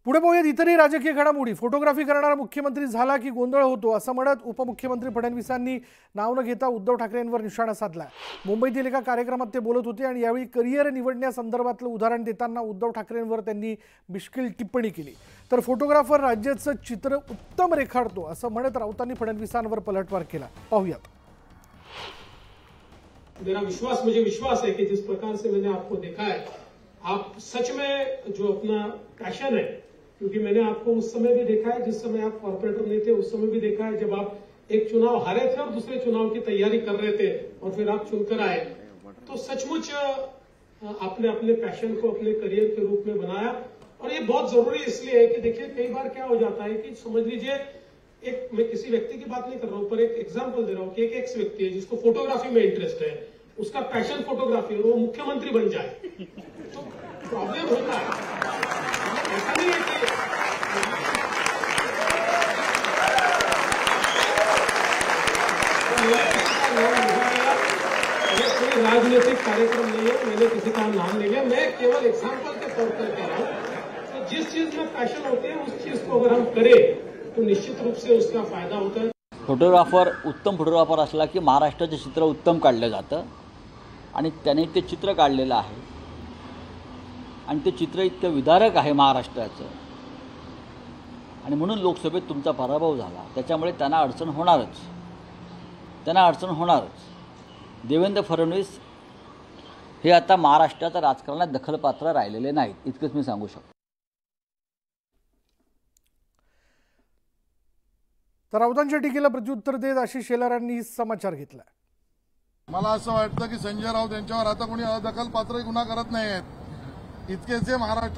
पुढे पाहूयात इतरही राजकीय घडामोडी। फोटोग्राफी करणारा मुख्यमंत्री झाला की गोंधळ होतो असं म्हणत उपमुख्यमंत्री फडणवीसांनी नाव न घेता उद्धव ठाकरेंवर निशाणा साधला। मुंबईतील एका कार्यक्रमात ते बोलत होते आणि यावेळी करिअर निवडण्यासंदर्भातलं उदाहरण देताना उद्धव ठाकरेंवर त्यांनी बिश्कील टिप्पणी केली। तर फोटोग्राफर राज्याचं चित्र उत्तम रेखाटतो असं म्हणत राऊतांनी फडणवीसांवर पलटवार केला। पाहूयात। मेरा विश्वास, मुझे विश्वास है कि जिस प्रकार से मैंने आपको देखा है, आप सच में जो अपना पैशन है, क्योंकि मैंने आपको उस समय भी देखा है जिस समय आप कॉर्पोरेटर नहीं थे, उस समय भी देखा है जब आप एक चुनाव हारे थे और दूसरे चुनाव की तैयारी कर रहे थे और फिर आप चुनकर आए, तो सचमुच आपने अपने पैशन को अपने करियर के रूप में बनाया। और ये बहुत जरूरी इसलिए है कि देखिए कई बार क्या हो जाता है कि समझ लीजिए एक, मैं किसी व्यक्ति की बात नहीं कर रहा हूं, पर एक एग्जाम्पल दे रहा हूं कि एक एक्स व्यक्ति है जिसको फोटोग्राफी में इंटरेस्ट है, उसका पैशन फोटोग्राफी है, वो मुख्यमंत्री बन जाए तो प्रॉब्लम होता है। ऐसा नहीं है कि ये कोई राजनीतिक कार्यक्रम नहीं है, मैंने किसी का नाम नहीं लिया, मैं केवल एग्जाम्पल के तौर पर कह रहा हूं। तो जिस चीज में पैशन होते हैं उस चीज को अगर हम करें तो निश्चित रूप से उसका फायदा होता है। फोटोग्राफर उत्तम फोटोग्राफर असला की महाराष्ट्राचे चित्र उत्तम काढलं जातं आणि त्याने ते चित्र काढलेलं आहे आणि ते चित्र इतकं विदारक आहे महाराष्ट्राचं आणि म्हणून लोकसभेत तुमचा पराभव झाला। त्याच्यामुळे त्यांना अडचण होणारच। देवेंद्र फडणवीस हे आता महाराष्ट्राच्या राजकारणात दखलपात्र राहिलेले नाहीत, इतकंच मी सांगू शकतो। तर राऊतांच्या टीकेला प्रत्युत्तर देत आशिष शेलारांनी समाचार घेतला। मला असं वाटतं की संजय राऊत यांच्यावर आता कोणी अदखलपात्र गुन्हा करत नाहीत, इतकेच महाराष्ट्रात